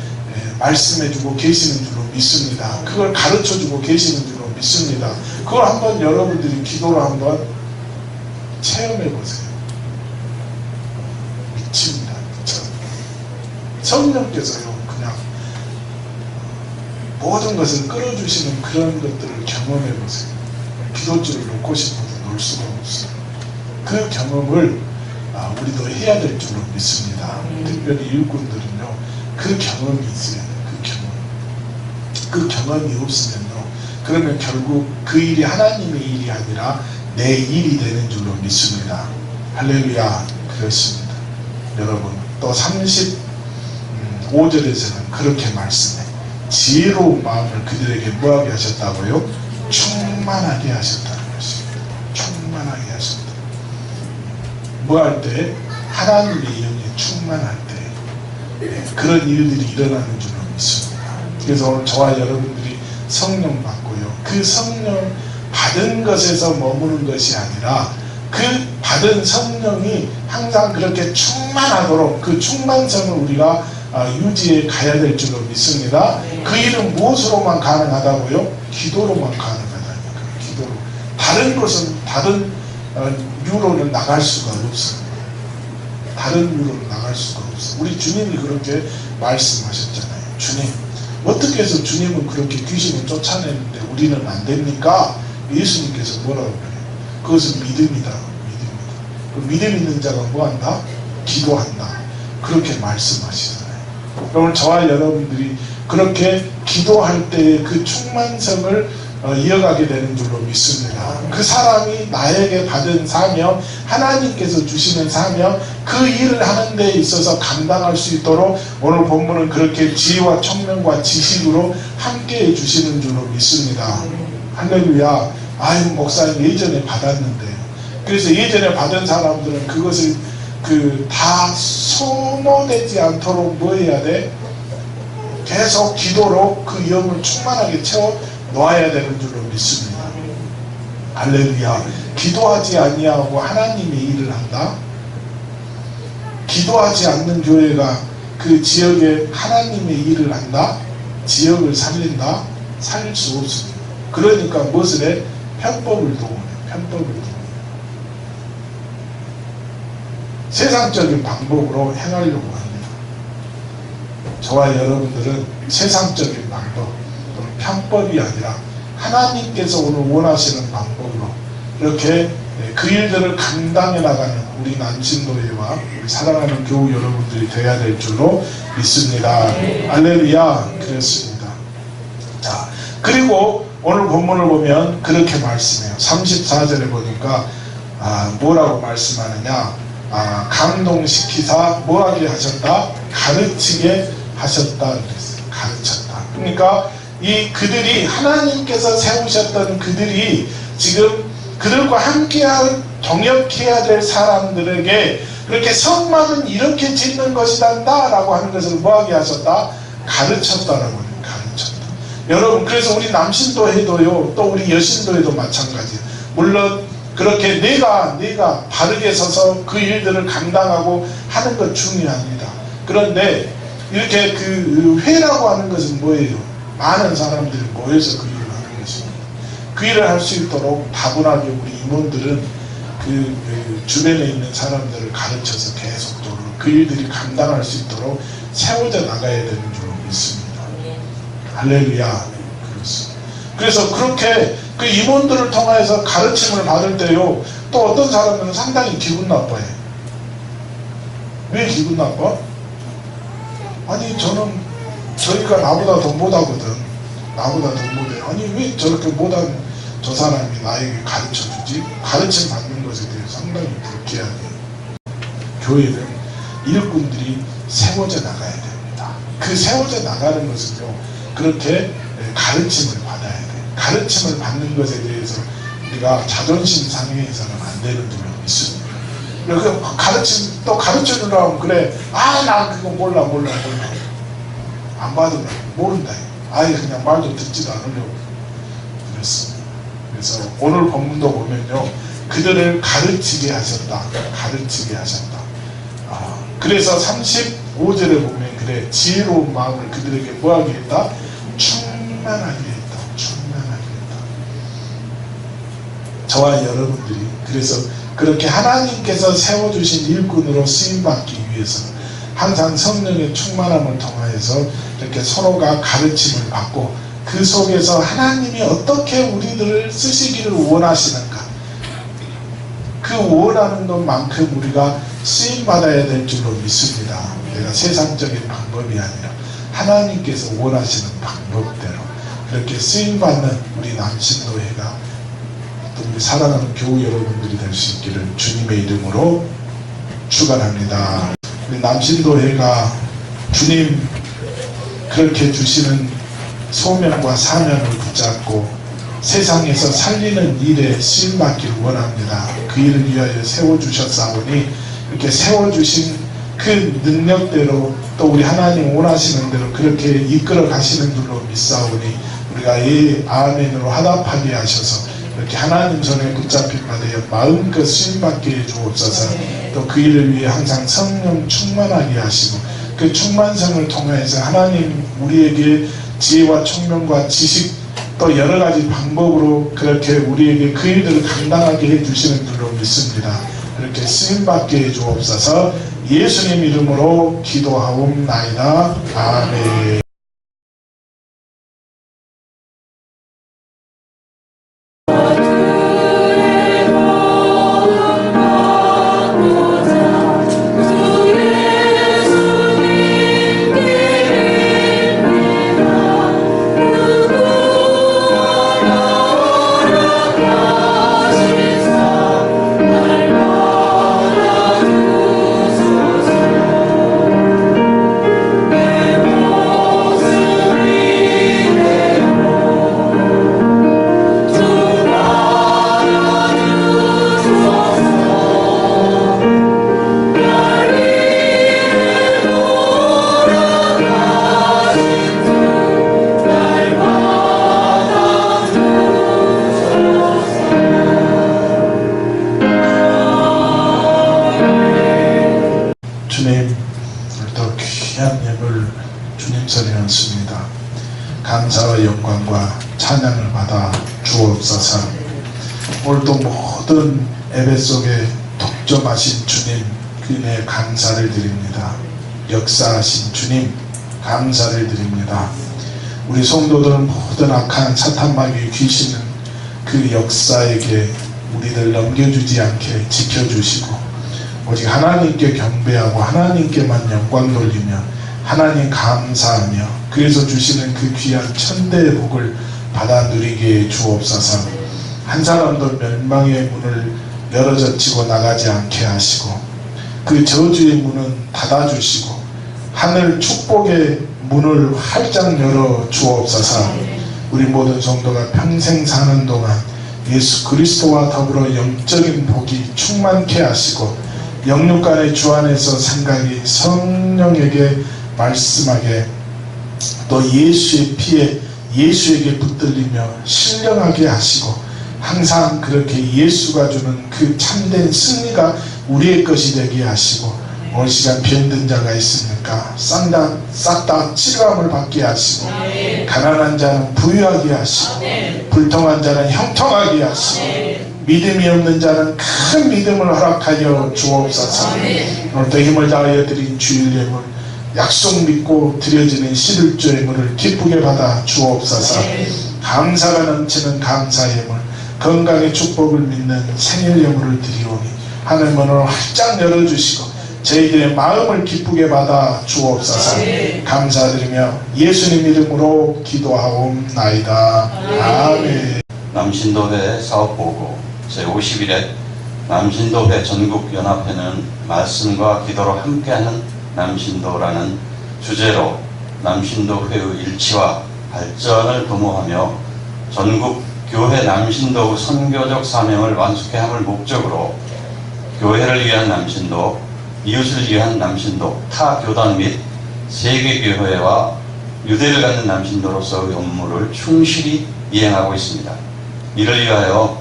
말씀해 주고 계시는 줄로 믿습니다. 그걸 가르쳐 주고 계시는 줄로 믿습니다. 그걸 한번 여러분들이 기도로 한번 체험해 보세요. 미칩니다. 성령께서요 그냥 모든 것을 끌어주시는 그런 것들을 경험해 보세요. 기도줄을 놓고 싶어도 놓을 수가 없어요. 그 경험을 우리도 해야 될 줄로 믿습니다. 특별히 일꾼들은요 그 경험이 있어야 돼요. 그 경험이 없으면요 그러면 결국 그 일이 하나님의 일이 아니라 내 일이 되는 줄로 믿습니다. 할렐루야. 그렇습니다. 여러분, 또 35절에서는 그렇게 말씀해 지혜로운 마음을 그들에게 뭐하게 하셨다고요? 충만하게 하셨다는 것입니다. 충만하게 하셨다. 뭐 할 때? 하나님의 영에 충만할 때 그런 일들이 일어나는 줄로 믿습니다. 그래서 오늘 저와 여러분들이 성령 받고요. 그 성령 받은 것에서 머무는 것이 아니라 그 받은 성령이 항상 그렇게 충만하도록 그 충만성을 우리가 유지해 가야 될 줄로 믿습니다. 그 일은 무엇으로만 가능하다고요? 기도로만 가능하다니까. 기도로. 다른 것은 다른 유로는 나갈 수가 없어요. 다른 유로는 나갈 수가 없어요. 우리 주님이 그렇게 말씀하셨잖아요. 주님, 어떻게 해서 주님은 그렇게 귀신을 쫓아내는데 우리는 안 됩니까? 예수님께서 뭐라고 그래요? 그것은 믿음이다. 믿음이다. 그 믿음 있는 자가 뭐한다? 기도한다. 그렇게 말씀하시잖아요. 오늘 저와 여러분들이 그렇게 기도할 때의 그 충만성을 이어가게 되는 줄로 믿습니다. 그 사람이 나에게 받은 사명, 하나님께서 주시는 사명, 그 일을 하는 데 있어서 감당할 수 있도록 오늘 본문은 그렇게 지혜와 총명과 지식으로 함께 해주시는 줄로 믿습니다. 할렐루야. 아유, 목사님 예전에 받았는데. 그래서 예전에 받은 사람들은 그것을 다 소모되지 않도록 뭐 해야 돼? 계속 기도로 그 영을 충만하게 채워 놓아야 되는 줄로 믿습니다. 할렐루야. 기도하지 아니하고 하나님의 일을 한다. 기도하지 않는 교회가 그 지역에 하나님의 일을 한다. 지역을 살린다. 살릴 수 없습니다. 그러니까 무엇을 해? 편법을 도우네. 편법을 도우네. 세상적인 방법으로 행하려고 합니다. 저와 여러분들은 세상적인 방법, 편법이 아니라 하나님께서 오늘 원하시는 방법으로 이렇게 그 일들을 감당해 나가는 우리 남신도회와 우리 사랑하는 교우 여러분들이 되어야 될 줄로 믿습니다. 할렐루야. 그렇습니다. 자, 그리고 오늘 본문을 보면 그렇게 말씀해요. 34절에 보니까 뭐라고 말씀하느냐? 감동시키사 뭐하게 하셨다? 가르치게 하셨다 그랬어요. 가르쳤다. 그러니까 이 그들이 하나님께서 세우셨던 그들이 지금 그들과 함께할 동역해야 될 사람들에게 그렇게 성막은 이렇게 짓는 것이단다 라고 하는 것을 뭐하게 하셨다? 가르쳤다라고 해요. 가르쳤다. 여러분, 그래서 우리 남신도회도요, 또 우리 여신도회도 마찬가지예요. 물론 그렇게 내가 바르게 서서 그 일들을 감당하고 하는 것 중요합니다. 그런데 이렇게 그 회라고 하는 것은 뭐예요? 많은 사람들이 모여서 그 일을 하는 것입니다. 그 일을 할 수 있도록 다분하게 우리 임원들은 그 주변에 있는 사람들을 가르쳐서 계속적으로 그 일들이 감당할 수 있도록 세워져 나가야 되는 줄로 믿습니다. 할렐루야. 그렇습니다. 그래서 그렇게 그 임원들을 통해서 가르침을 받을 때요, 또 어떤 사람들은 상당히 기분 나빠해. 왜 기분 나빠? 아니, 저희가 나보다 더 못하거든. 나보다 더 못해. 아니, 왜 저렇게 못한 저 사람이 나에게 가르쳐주지? 가르침 받는 것에 대해 상당히 불쾌하게. 교회는 일꾼들이 세워져 나가야 됩니다. 그 세워져 나가는 것은요, 그렇게 가르침을 받아야 돼요. 가르침을 받는 것에 대해서 우리가 자존심 상해서는 안 되는 줄로 믿습니다. 그 가르침 또 가르쳐주려고 하면 그래, 나 그거 몰라. 안 받으면 모른다. 아예 그냥 말도 듣지도 않으려고 그랬습니다. 그래서 오늘 본문도 보면요, 그들을 가르치게 하셨다. 가르치게 하셨다. 그래서 35절에 보면 그래, 지혜로운 마음을 그들에게 뭐하게 했다? 충만하게 했다. 충만하게 했다. 저와 여러분들이 그래서 그렇게 하나님께서 세워주신 일꾼으로 쓰임받기 위해서 항상 성령의 충만함을 통하여서 이렇게 서로가 가르침을 받고 그 속에서 하나님이 어떻게 우리들을 쓰시기를 원하시는가, 그 원하는 것만큼 우리가 쓰임받아야 될 줄로 믿습니다. 내가 세상적인 방법이 아니라 하나님께서 원하시는 방법대로 그렇게 쓰임받는 우리 남신도회가 또 우리 사랑하는 교우 여러분들이 될 수 있기를 주님의 이름으로 축원합니다. 우리 남신도회가 주님 그렇게 주시는 소명과 사명을 붙잡고 세상에서 살리는 일에 쓰임받기를 원합니다. 그 일을 위하여 세워주셨사오니 이렇게 세워주신 그 능력대로 또 우리 하나님 원하시는 대로 그렇게 이끌어 가시는 줄로 믿사오니 우리가 이 아멘으로 화답하게 하셔서 이렇게 하나님 손에 붙잡힌 바 되어 마음껏 수임받게 해 주옵소서. 또 그 일을 위해 항상 성령 충만하게 하시고 그 충만성을 통해서 하나님 우리에게 지혜와 총명과 지식 또 여러 가지 방법으로 그렇게 우리에게 그 일들을 감당하게 해 주시는 줄로 믿습니다. 이렇게 쓰임받게 해 주옵소서. 예수님 이름으로 기도하옵나이다. 아멘. 주님, 오늘도 귀한 예물 주님 손에 얹습니다. 감사와 영광과 찬양을 받아 주옵소서. 오늘도 모든 예배 속에 독점하신 주님, 그 은혜에 감사를 드립니다. 역사하신 주님, 감사를 드립니다. 우리 성도들은 모든 악한 사탄마귀 귀신은 그 역사에게 우리를 넘겨주지 않게 지켜주시고 오직 하나님께 경배하고 하나님께만 영광 돌리며 하나님 감사하며 그래서 주시는 그 귀한 천대의 복을 받아 누리게 주옵소서. 한 사람도 멸망의 문을 열어젖히고 나가지 않게 하시고 그 저주의 문은 닫아주시고 하늘 축복의 문을 활짝 열어 주옵소서. 우리 모든 성도가 평생 사는 동안 예수 그리스도와 더불어 영적인 복이 충만케 하시고 영육간의 주 안에서 생각이 성령에게 말씀하게 또 예수의 피에 예수에게 붙들리며 신령하게 하시고 항상 그렇게 예수가 주는 그 참된 승리가 우리의 것이 되게 하시고 오늘 시간 병든 자가 있습니까? 싹 다 치료함을 받게 하시고 가난한 자는 부유하게 하시고 불통한 자는 형통하게 하시고 믿음이 없는 자는 큰 믿음을 허락하여 주옵소서. 오늘도 힘을 다하여 드린 주일 예물 약속 믿고 드려지는 11조 예물을 기쁘게 받아 주옵소서. 감사가 넘치는 감사 예물 건강의 축복을 믿는 생일 예물을 드리오니 하늘 문을 활짝 열어주시고 저희들의 마음을 기쁘게 받아 주옵소서. 감사드리며 예수님 이름으로 기도하옵나이다. 아멘. 남신도회 사업보고 제51회 남신도회 전국연합회는 말씀과 기도로 함께하는 남신도라는 주제로 남신도회의 일치와 발전을 도모하며 전국 교회 남신도의 선교적 사명을 완수케 함을 목적으로 교회를 위한 남신도, 이웃을 위한 남신도, 타 교단 및 세계교회와 유대를 갖는 남신도로서의 업무를 충실히 이행하고 있습니다. 이를 위하여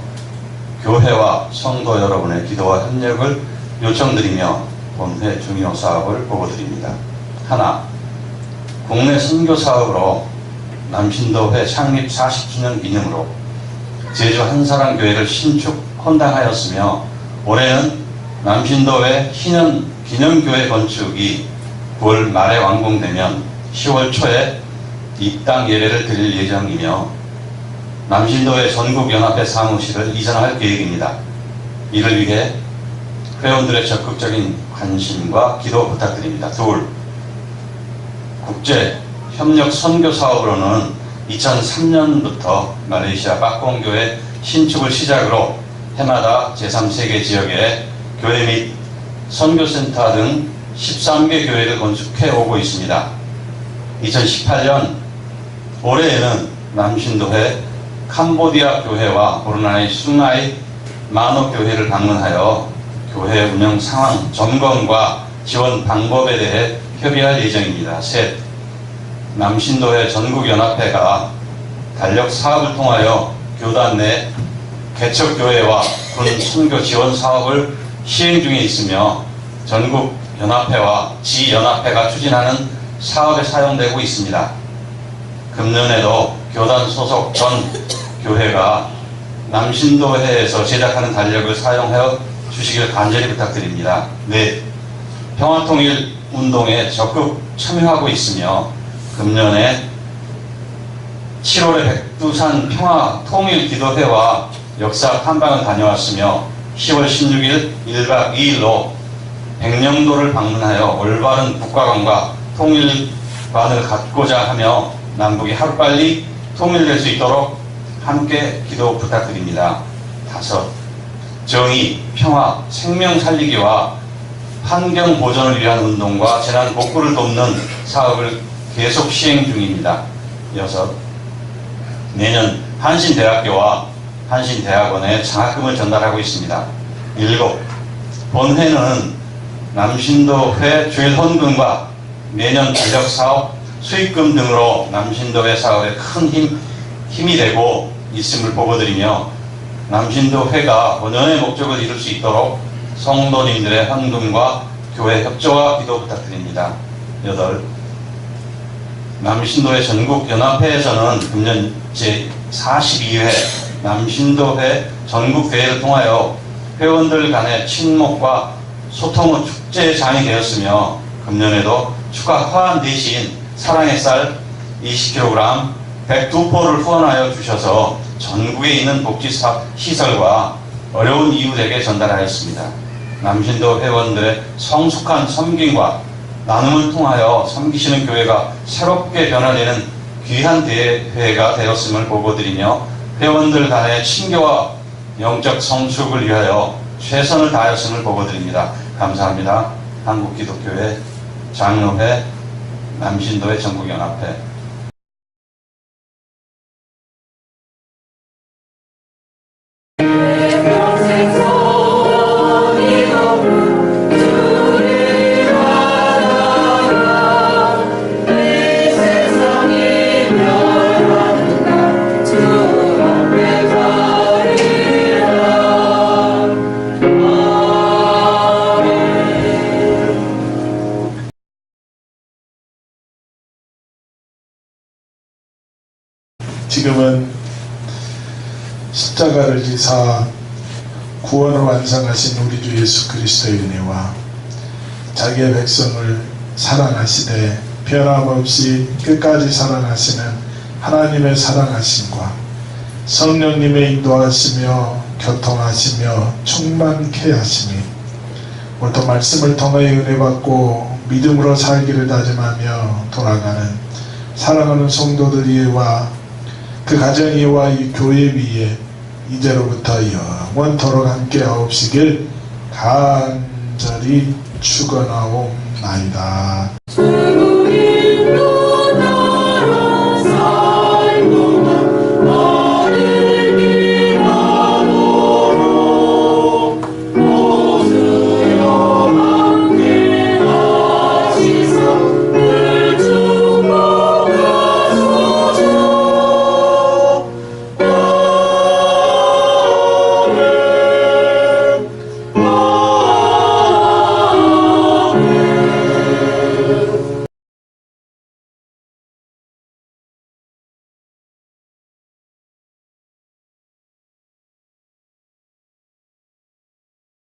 교회와 성도 여러분의 기도와 협력을 요청드리며 본회 중요 사업을 보고드립니다. 하나, 국내 선교 사업으로 남신도회 창립 40주년 기념으로 제주 한사랑 교회를 신축 헌당하였으며 올해는 남신도회 희년 기념교회 건축이 9월 말에 완공되면 10월 초에 입당 예배를 드릴 예정이며 남신도회 전국연합회 사무실을 이전할 계획입니다. 이를 위해 회원들의 적극적인 관심과 기도 부탁드립니다. 둘, 국제 협력 선교 사업으로는 2003년부터 말레이시아 빠꽁교회 신축을 시작으로 해마다 제3세계 지역에 교회 및 선교센터 등 13개 교회를 건축해 오고 있습니다. 2018년 올해에는 남신도회 캄보디아 교회와 브루나이 숭아이 마노 교회를 방문하여 교회 운영 상황 점검과 지원 방법에 대해 협의할 예정입니다. 셋, 남신도회 전국연합회가 달력 사업을 통하여 교단 내 개척교회와 군 선교 지원 사업을 시행 중에 있으며 전국연합회와 지연합회가 추진하는 사업에 사용되고 있습니다. 금년에도 교단 소속 전 교회가 남신도회에서 제작하는 달력을 사용하여 주시길 간절히 부탁드립니다. 네, 평화통일운동에 적극 참여하고 있으며 금년에 7월에 백두산 평화통일기도회와 역사 탐방을 다녀왔으며 10월 16일 1박 2일로 백령도를 방문하여 올바른 국가관과 통일관을 갖고자 하며 남북이 하루빨리 통일될 수 있도록 함께 기도 부탁드립니다. 5. 정의, 평화, 생명 살리기와 환경 보존을 위한 운동과 재난 복구를 돕는 사업을 계속 시행 중입니다. 6. 내년 한신대학교와 한신대학원에 장학금을 전달하고 있습니다. 7. 본회는 남신도회 주일헌금과 매년 달력사업 수익금 등으로 남신도회 사업에 큰 힘이 되고 있음을 보고드리며 남신도회가 본연의 목적을 이룰 수 있도록 성도님들의 헌금과 교회 협조와 기도 부탁드립니다. 8. 남신도회 전국연합회에서는 금년 제42회 남신도회 전국대회를 통하여 회원들 간의 친목과 소통의 축제장이 되었으며 금년에도 축하 화환 대신 사랑의 쌀 20kg 102포를 후원하여 주셔서 전국에 있는 복지시설과 어려운 이웃에게 전달하였습니다. 남신도 회원들의 성숙한 섬김과 나눔을 통하여 섬기시는 교회가 새롭게 변화되는 귀한 대회가 되었음을 보고드리며 회원들 간의 친교와 영적 성숙을 위하여 최선을 다하였음을 보고드립니다. 감사합니다. 한국기독교회 장로회 남신도회 전국연합회 지금은 십자가를 지사 구원을 완성하신 우리 주 예수 그리스도의 은혜와 자기의 백성을 사랑하시되 변함없이 끝까지 사랑하시는 하나님의 사랑하심과 성령님의 인도하시며 교통하시며 충만케 하심이 오늘도 말씀을 통하여 은혜받고 믿음으로 살기를 다짐하며 돌아가는 사랑하는 성도들 위에와 그 가정 위와 이 교회 위에 이제로부터 영원토록 함께 하옵시길 간절히 축원하옵나이다.